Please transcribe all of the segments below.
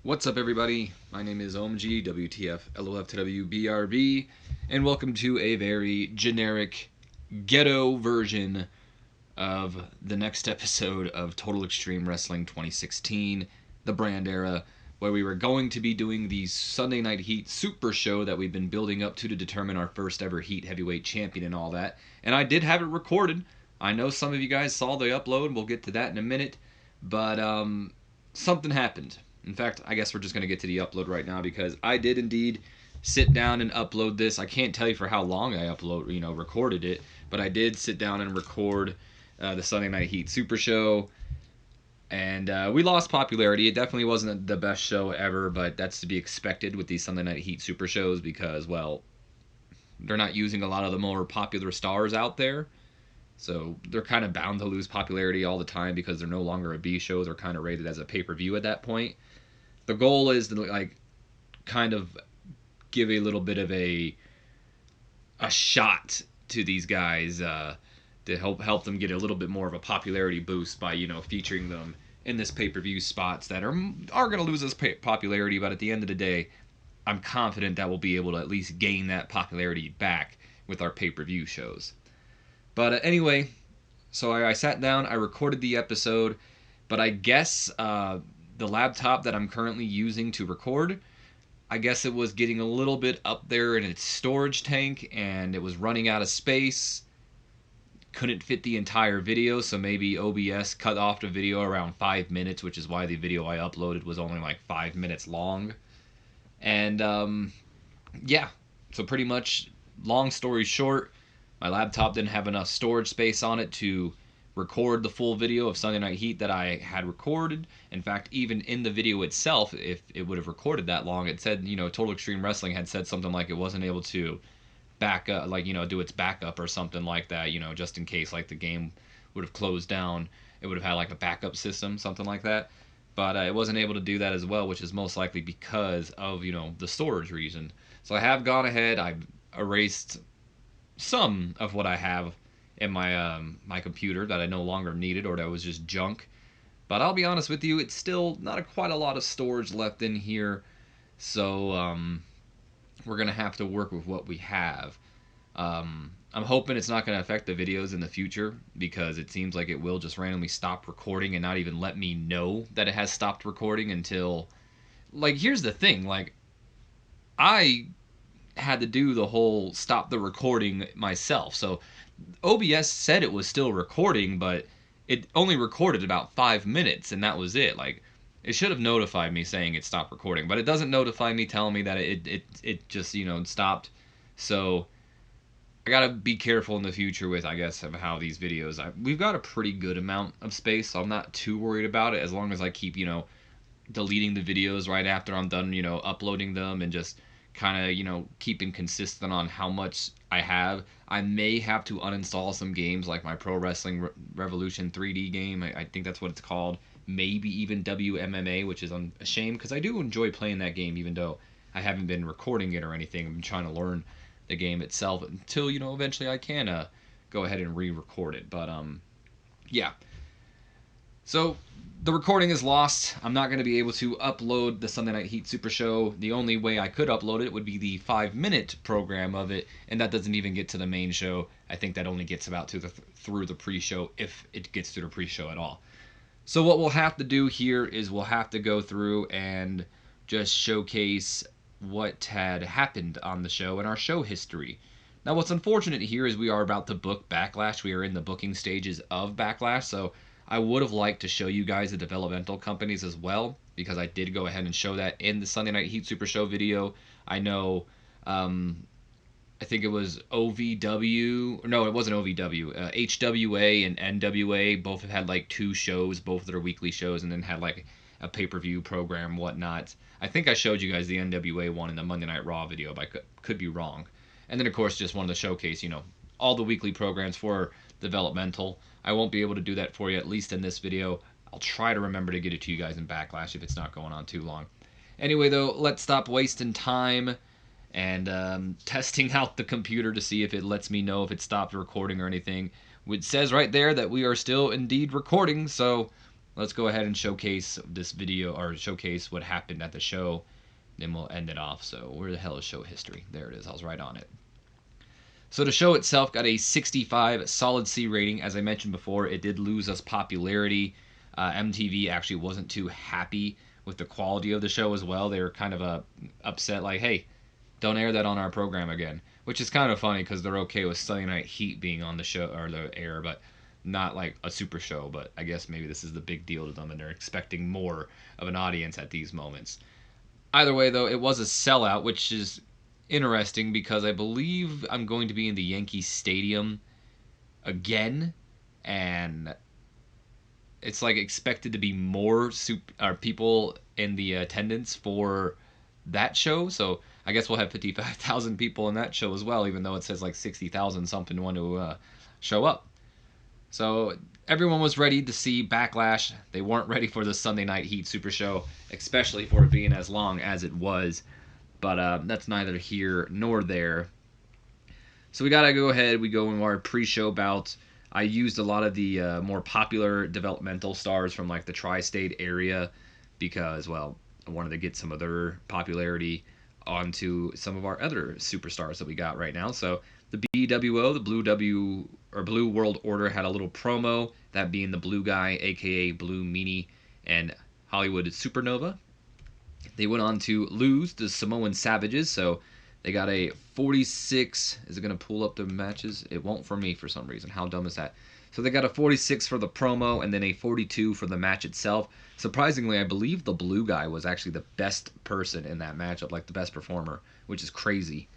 What's up, everybody? My name is OMG, WTF, LOF to WBRB, and welcome to a very generic ghetto version of the next episode of Total Extreme Wrestling 2016, the brand era, where we were going to be doing the Sunday Night Heat Super Show that we've been building up to determine our first ever Heat Heavyweight Champion and all that. And I did have it recorded. I know some of you guys saw the upload. We'll get to that in a minute. But something happened. In fact, I guess we're just going to get to the upload right now because I did indeed sit down and upload this. I can't tell you for how long I recorded it, but I did sit down and record the Sunday Night Heat Super Show, and we lost popularity. It definitely wasn't the best show ever, but that's to be expected with these Sunday Night Heat Super Shows because, well, they're not using a lot of the more popular stars out there. So they're kind of bound to lose popularity all the time because they're no longer a B show. They're kind of rated as a pay-per-view at that point. The goal is to kind of give a little bit of a shot to these guys to help them get a little bit more of a popularity boost by featuring them in this pay-per-view spots that are going to lose this popularity. But at the end of the day, I'm confident that we'll be able to at least gain that popularity back with our pay-per-view shows. But anyway, so I sat down, I recorded the episode, but I guess the laptop that I'm currently using to record, I guess it was getting a little bit up there in its storage tank, and it was running out of space. Couldn't fit the entire video, so maybe OBS cut off the video around 5 minutes, which is why the video I uploaded was only like 5 minutes long. And yeah, so pretty much, long story short, my laptop didn't have enough storage space on it to record the full video of Sunday Night Heat that I had recorded. In fact, even in the video itself, if it would have recorded that long, it said, Total Extreme Wrestling had said something like it wasn't able to back up, do its backup or something like that, just in case, the game would have closed down. It would have had, a backup system, something like that. But it wasn't able to do that as well, which is most likely because of, the storage reason. So I have gone ahead, I've erased some of what I have in my computer that I no longer needed or that was just junk. But I'll be honest with you, it's still not quite a lot of storage left in here, so we're gonna have to work with what we have. I'm hoping it's not gonna affect the videos in the future because it seems like it will just randomly stop recording and not even let me know that it has stopped recording until, here's the thing, I had to do the whole stop the recording myself. So OBS said it was still recording, but it only recorded about 5 minutes, and that was it. It should have notified me saying it stopped recording, but it doesn't notify me telling me that it just stopped. So I gotta be careful in the future with, I guess, of how these videos. We've got a pretty good amount of space, so I'm not too worried about it as long as I keep deleting the videos right after I'm done uploading them and just kind of keeping consistent on how much I have. I may have to uninstall some games like my Pro Wrestling Revolution 3D game. I think that's what it's called. Maybe even WMMA, which is a shame because I do enjoy playing that game even though I haven't been recording it or anything. I'm trying to learn the game itself until eventually I can go ahead and re-record it. But yeah. So the recording is lost. I'm not going to be able to upload the Sunday Night Heat Super Show. The only way I could upload it would be the 5-minute program of it, and that doesn't even get to the main show. I think that only gets about through the pre-show, if it gets through the pre-show at all. So what we'll have to do here is we'll have to go through and just showcase what had happened on the show and our show history. Now, what's unfortunate here is we are about to book Backlash. We are in the booking stages of Backlash, so I would have liked to show you guys the developmental companies as well, because I did go ahead and show that in the Sunday Night Heat Super Show video. I know, I think it was OVW, no, it wasn't OVW, HWA and NWA both have had 2 shows, both of their weekly shows, and then had a pay-per-view program, whatnot. I think I showed you guys the NWA one in the Monday Night Raw video, but I could be wrong. And then, of course, just wanted to showcase, all the weekly programs for developmental. I won't be able to do that for you, at least in this video. I'll try to remember to get it to you guys in Backlash if it's not going on too long. Anyway, though, let's stop wasting time and testing out the computer to see if it lets me know if it stopped recording or anything. It says right there that we are still indeed recording, so let's go ahead and showcase this video, or showcase what happened at the show. Then we'll end it off. So where the hell is show history? There it is. I was right on it. So the show itself got a 65 solid C rating. As I mentioned before, it did lose us popularity. MTV actually wasn't too happy with the quality of the show as well. They were kind of upset, like, hey, don't air that on our program again. Which is kind of funny because they're okay with Sunday Night Heat being on the show, or the air, but not like a super show. But I guess maybe this is the big deal to them, and they're expecting more of an audience at these moments. Either way, though, it was a sellout, which is interesting because I believe I'm going to be in the Yankee Stadium again, and it's like expected to be more people in the attendance for that show. So I guess we'll have 55,000 people in that show as well, even though it says like 60,000 something want to show up. So everyone was ready to see Backlash. They weren't ready for the Sunday Night Heat Super Show, especially for it being as long as it was. But that's neither here nor there. So we gotta go ahead. We go into our pre-show bouts. I used a lot of the more popular developmental stars from like the tri-state area because, well, I wanted to get some of their popularity onto some of our other superstars that we got right now. So the BWO, the Blue World Order, had a little promo, that being the Blue Guy, aka Blue Meanie, and Hollywood Supernova. They went on to lose the Samoan Savages, so they got a 46. Is it going to pull up the matches? It won't for me for some reason. How dumb is that? So they got a 46 for the promo and then a 42 for the match itself. Surprisingly, I believe the Blue Guy was actually the best person in that matchup, like the best performer, which is crazy.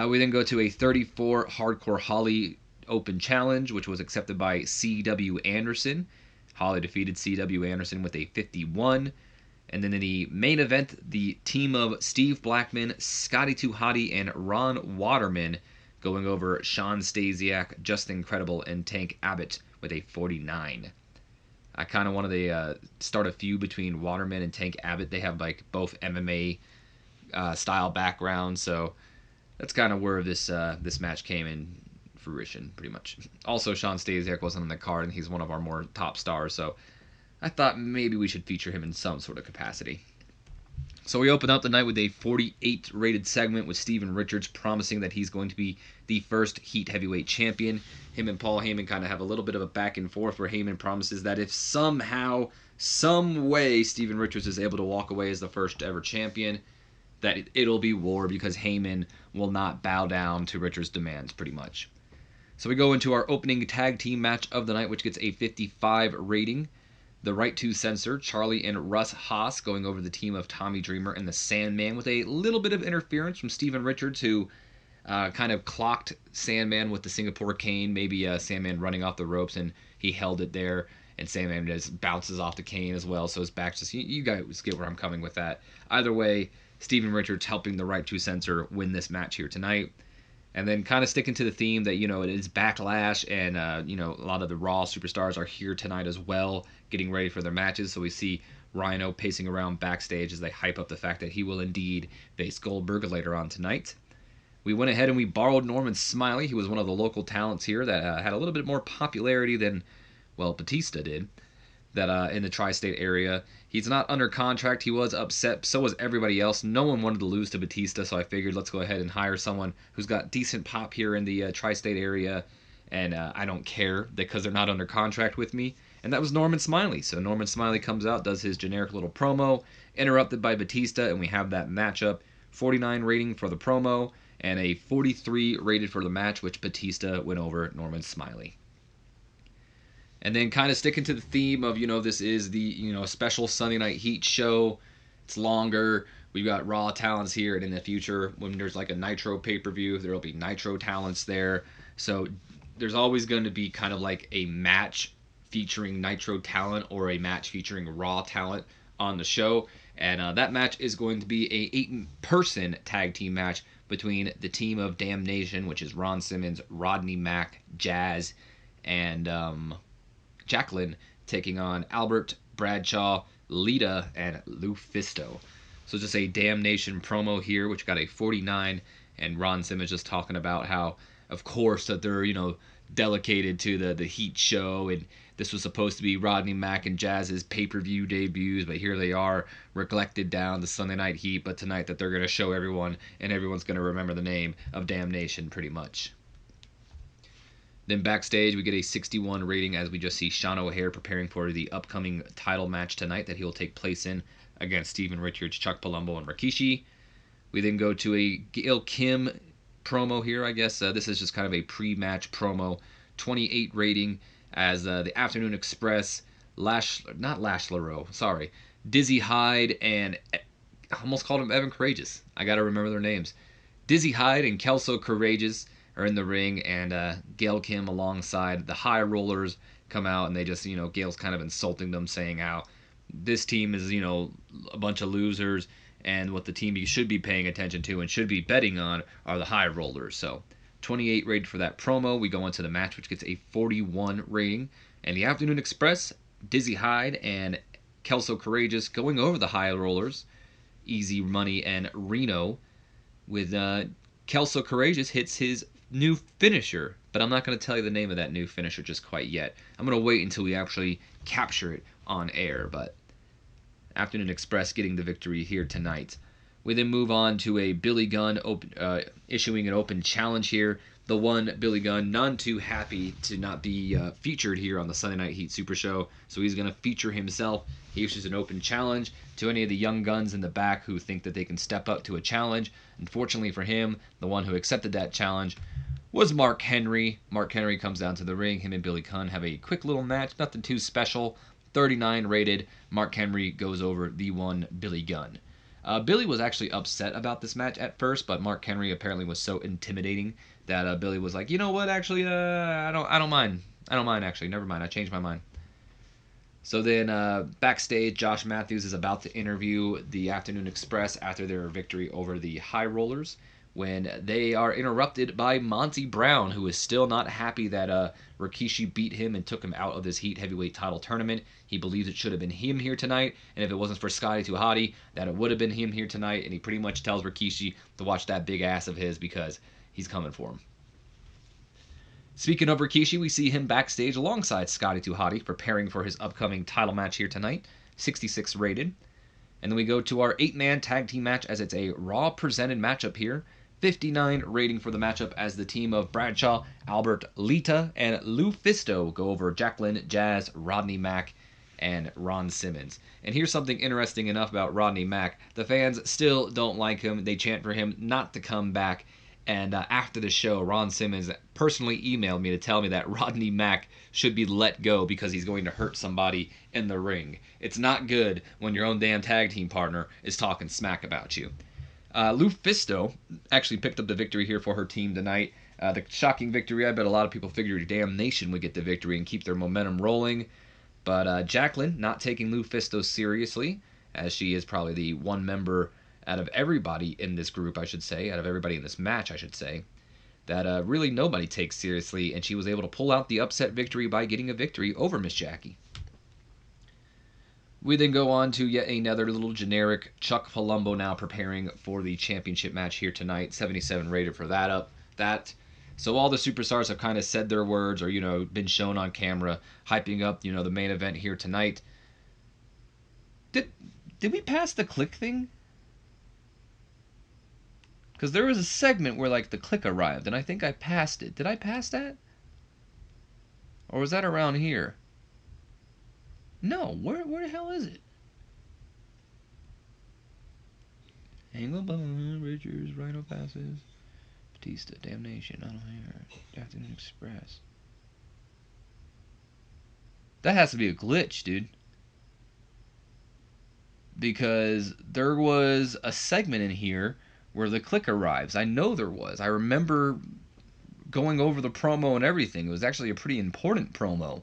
We then go to a 34 Hardcore Holly Open Challenge, which was accepted by C.W. Anderson. Holly defeated C.W. Anderson with a 51. And then in the main event, the team of Steve Blackman, Scotty 2 Hotty, and Ron Waterman going over Sean Stasiak, Justin Incredible, and Tank Abbott with a 49. I kind of wanted to start a feud between Waterman and Tank Abbott. They have like both MMA style backgrounds, so that's kind of where this match came in fruition, pretty much. Also, Sean Stasiak wasn't on the card, and he's one of our more top stars, so I thought maybe we should feature him in some sort of capacity. So we open up the night with a 48 rated segment with Steven Richards promising that he's going to be the first Heat Heavyweight Champion. Him and Paul Heyman kind of have a little bit of a back and forth where Heyman promises that if somehow, some way, Steven Richards is able to walk away as the first ever champion, that it'll be war because Heyman will not bow down to Richards' demands, pretty much. So we go into our opening tag team match of the night, which gets a 55 rating. The Right to Censor, Charlie and Russ Haas, going over the team of Tommy Dreamer and the Sandman with a little bit of interference from Steven Richards, who kind of clocked Sandman with the Singapore cane. Maybe Sandman running off the ropes, and he held it there, and Sandman just bounces off the cane as well, so his back just... You guys get where I'm coming with that. Either way, Steven Richards helping the Right to Censor win this match here tonight. And then kind of sticking to the theme that, it is Backlash, and, a lot of the Raw superstars are here tonight as well, getting ready for their matches. So we see Rhino pacing around backstage as they hype up the fact that he will indeed face Goldberg later on tonight. We went ahead and we borrowed Norman Smiley. He was one of the local talents here that had a little bit more popularity than, well, Batista did, that in the tri-state area. He's not under contract. He was upset. So was everybody else. No one wanted to lose to Batista, so I figured let's go ahead and hire someone who's got decent pop here in the tri-state area, and I don't care because they're not under contract with me. And that was Norman Smiley. So Norman Smiley comes out, does his generic little promo, interrupted by Batista, and we have that matchup. 49 rating for the promo, and a 43 rated for the match, which Batista went over Norman Smiley. And then kind of sticking to the theme of, this is the, special Sunday Night Heat show. It's longer. We've got Raw talents here, and in the future, when there's like a Nitro pay-per-view, there will be Nitro talents there. So there's always going to be kind of like a match featuring Nitro talent or a match featuring Raw talent on the show. And that match is going to be a 8-person tag team match between the team of Damnation, which is Ron Simmons, Rodney Mack, Jazz, and Jacqueline, taking on Albert, Bradshaw, Lita, and Lufisto. So just a Damnation promo here, which got a 49, and Ron Simmons just talking about how, of course, that they're, delegated to the Heat show, and this was supposed to be Rodney Mack and Jazz's pay-per-view debuts, but here they are, neglected down the Sunday Night Heat, but tonight that they're going to show everyone, and everyone's going to remember the name of Damnation pretty much. Then backstage, we get a 61 rating as we just see Sean O'Haire preparing for the upcoming title match tonight that he will take place in against Steven Richards, Chuck Palumbo, and Rikishi. We then go to a Gail Kim promo here, I guess. This is just kind of a pre-match promo. 28 rating as the Afternoon Express, Dizzy Hyde, and I almost called him Evan Courageous. I got to remember their names. Dizzy Hyde and Kelso Courageous are in the ring, and Gail Kim alongside the High Rollers come out, and they just, Gail's kind of insulting them, saying how this team is, a bunch of losers, and what the team you should be paying attention to and should be betting on are the High Rollers. So 28 rated for that promo. We go into the match, which gets a 41 rating, and the Afternoon Express, Dizzy Hyde and Kelso Courageous going over the High Rollers, Easy Money and Reno, with Kelso Courageous hits his new finisher, but I'm not going to tell you the name of that new finisher just quite yet. I'm going to wait until we actually capture it on air, but Afternoon Express getting the victory here tonight. We then move on to a Billy Gunn issuing an open challenge here. The one Billy Gunn, none too happy to not be featured here on the Sunday Night Heat Super Show, so he's going to feature himself. He issues an open challenge to any of the young guns in the back who think that they can step up to a challenge. Unfortunately for him, the one who accepted that challenge was Mark Henry. Mark Henry comes down to the ring. Him and Billy Gunn have a quick little match, nothing too special. 39 rated. Mark Henry goes over the one Billy Gunn. Billy was actually upset about this match at first, but Mark Henry apparently was so intimidating that Billy was like, you know what, actually, I don't mind. I don't mind, actually. Never mind. I changed my mind. So then backstage, Josh Matthews is about to interview the Afternoon Express after their victory over the High Rollers, when they are interrupted by Monty Brown, who is still not happy that Rikishi beat him and took him out of this Heat Heavyweight title tournament. He believes it should have been him here tonight, and if it wasn't for Scotty 2 Hotty, that it would have been him here tonight, and he pretty much tells Rikishi to watch that big ass of his because he's coming for him. Speaking of Rikishi, we see him backstage alongside Scotty 2 Hotty, preparing for his upcoming title match here tonight, 66 rated. And then we go to our 8-man tag team match as it's a Raw presented matchup here. 59 rating for the matchup as the team of Bradshaw, Albert Lita, and Lou Fisto go over Jacqueline, Jazz, Rodney Mack, and Ron Simmons. And here's something interesting enough about Rodney Mack. The fans still don't like him. They chant for him not to come back. And after the show, Ron Simmons personally emailed me to tell me that Rodney Mack should be let go because he's going to hurt somebody in the ring. It's not good when your own damn tag team partner is talking smack about you. Lou Fisto actually picked up the victory here for her team tonight. The shocking victory, I bet a lot of people figured Damnation would get the victory and keep their momentum rolling. But Jacqueline not taking Lou Fisto seriously, as she is probably the one member out of everybody in this group, I should say, out of everybody in this match, I should say, that really nobody takes seriously, and she was able to pull out the upset victory by getting a victory over Miss Jackie. We then go on to yet another little generic Chuck Palumbo now preparing for the championship match here tonight. 77 rated for that. So all the superstars have kind of said their words or, been shown on camera, hyping up, the main event here tonight. Did we pass the click thing? Because there was a segment where, the click arrived, and I think I passed it. Did I pass that? Or was that around here? No, where the hell is it? Angle, Bone, Richards, Rhino passes, Batista, Damnation, I don't hear, Afternoon Express. That has to be a glitch, dude. Because there was a segment in here where the click arrives. I know there was. I remember going over the promo and everything. It was actually a pretty important promo.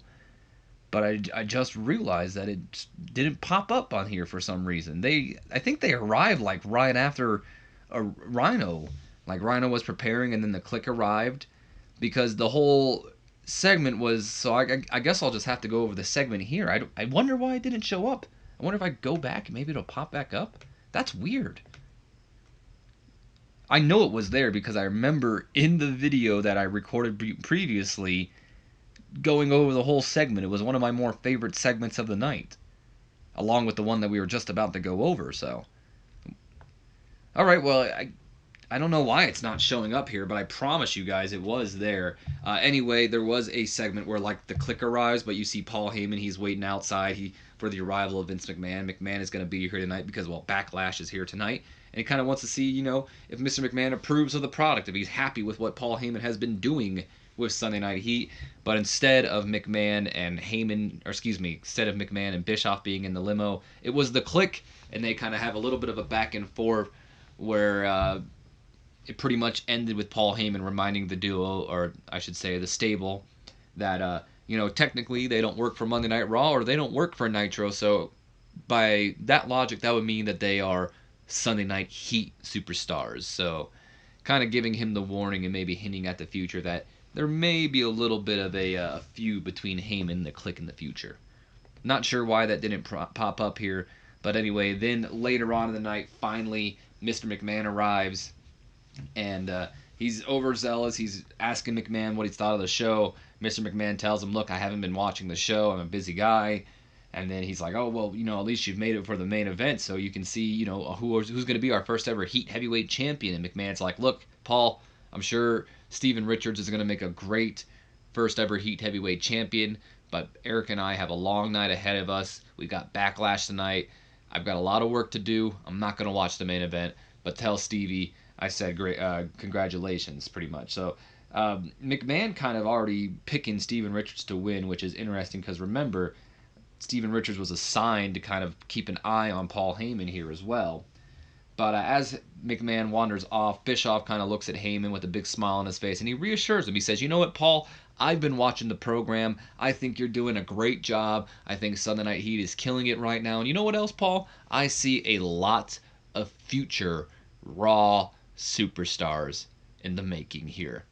But I just realized that it didn't pop up on here for some reason. I think they arrived right after a Rhino. Rhino was preparing and then the click arrived. Because the whole segment was... So I guess I'll just have to go over the segment here. I wonder why it didn't show up. I wonder if I go back, maybe it'll pop back up. That's weird. I know it was there because I remember in the video that I recorded previously going over the whole segment. It was one of my more favorite segments of the night, along with the one that we were just about to go over. So, all right, well, I don't know why it's not showing up here, but I promise you guys it was there. Anyway, there was a segment where like the click arrives, but you see Paul Heyman. He's waiting outside for the arrival of Vince McMahon. McMahon is going to be here tonight because, well, Backlash is here tonight. And he kind of wants to see, if Mr. McMahon approves of the product, if he's happy with what Paul Heyman has been doing with Sunday Night Heat. But instead of McMahon and instead of McMahon and Bischoff being in the limo, it was the Click, and they kind of have a little bit of a back and forth where it pretty much ended with Paul Heyman reminding the duo, or I should say the stable, that technically they don't work for Monday Night Raw or they don't work for Nitro. So by that logic, that would mean that they are Sunday Night Heat superstars. So kind of giving him the warning and maybe hinting at the future that there may be a little bit of a feud between Heyman and the Click in the future. Not sure why that didn't pop up here, but anyway, then later on in the night, finally Mr. McMahon arrives. And he's overzealous. He's asking McMahon what he thought of the show. Mr. McMahon tells him, look, I haven't been watching the show. I'm a busy guy. And then he's like, oh, well, at least you've made it for the main event, so you can see, who's going to be our first ever Heat Heavyweight Champion. And McMahon's like, look, Paul, I'm sure Steven Richards is going to make a great first ever Heat Heavyweight Champion, but Eric and I have a long night ahead of us. We've got Backlash tonight. I've got a lot of work to do. I'm not going to watch the main event, but tell Stevie I said great, congratulations, pretty much. So McMahon kind of already picking Steven Richards to win, which is interesting because remember, Steven Richards was assigned to kind of keep an eye on Paul Heyman here as well. But as McMahon wanders off, Bischoff kind of looks at Heyman with a big smile on his face, and he reassures him. He says, you know what, Paul? I've been watching the program. I think you're doing a great job. I think Sunday Night Heat is killing it right now. And you know what else, Paul? I see a lot of future Raw superstars in the making here.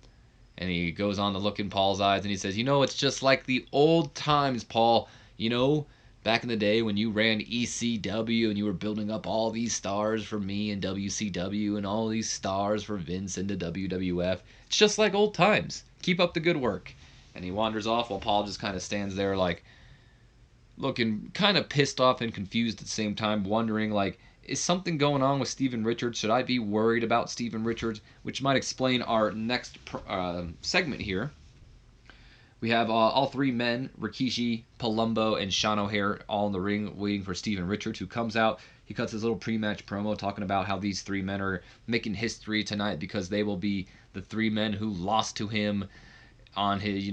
And he goes on to look in Paul's eyes and he says, it's just like the old times, Paul. Back in the day when you ran ECW and you were building up all these stars for me and WCW and all these stars for Vince and the WWF. It's just like old times. Keep up the good work. And he wanders off while Paul just kind of stands there like looking kind of pissed off and confused at the same time, wondering like, is something going on with Steven Richards? Should I be worried about Steven Richards? Which might explain our next segment here. We have all three men, Rikishi, Palumbo, and Sean O'Haire, all in the ring waiting for Steven Richards, who comes out. He cuts his little pre-match promo talking about how these three men are making history tonight because they will be the three men who lost to him on his,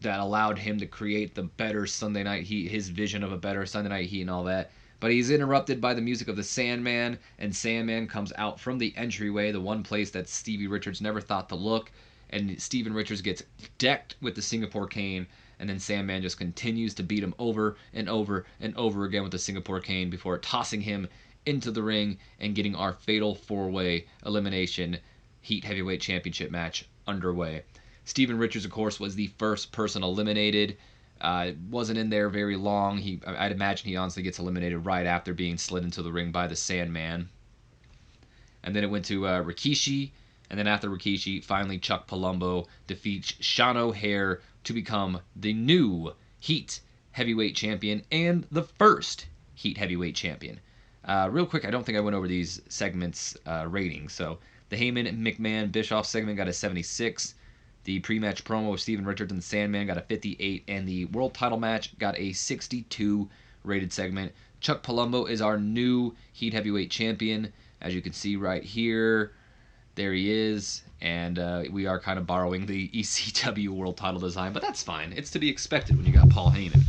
that allowed him to create the better Sunday Night Heat, his vision of a better Sunday Night Heat and all that. But he's interrupted by the music of the Sandman, and Sandman comes out from the entryway, the one place that Stevie Richards never thought to look, and Steven Richards gets decked with the Singapore cane, and then Sandman just continues to beat him over and over and over again with the Singapore cane before tossing him into the ring and getting our fatal four-way elimination Heat Heavyweight Championship match underway. Steven Richards, of course, was the first person eliminated. Wasn't in there very long. I'd imagine he honestly gets eliminated right after being slid into the ring by the Sandman. And then it went to Rikishi, and then after Rikishi, finally Chuck Palumbo defeats Sean O'Haire to become the new Heat Heavyweight Champion and the first Heat Heavyweight Champion. Real quick, I don't think I went over these segments ratings. So the Heyman, McMahon, Bischoff segment got a 76. The pre-match promo of Steven Richards and the Sandman got a 58, and the world title match got a 62 rated segment. Chuck Palumbo is our new Heat Heavyweight Champion. As you can see right here, there he is, and we are kind of borrowing the ECW world title design, but that's fine. It's to be expected when you got Paul Heyman.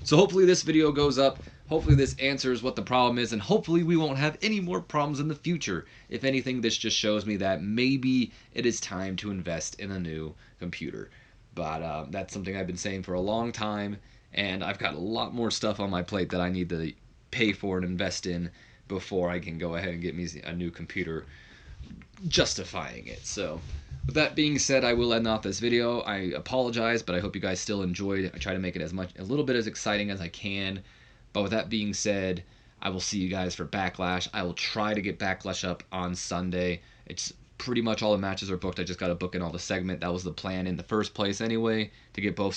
So hopefully this video goes up. Hopefully this answers what the problem is, and hopefully we won't have any more problems in the future. If anything, this just shows me that maybe it is time to invest in a new computer. But that's something I've been saying for a long time, and I've got a lot more stuff on my plate that I need to pay for and invest in before I can go ahead and get me a new computer justifying it. So with that being said, I will end off this video. I apologize, but I hope you guys still enjoyed. I try to make it a little bit as exciting as I can. But with that being said, I will see you guys for Backlash. I will try to get Backlash up on Sunday. It's pretty much all the matches are booked. I just got to book in all the segment. That was the plan in the first place anyway, to get both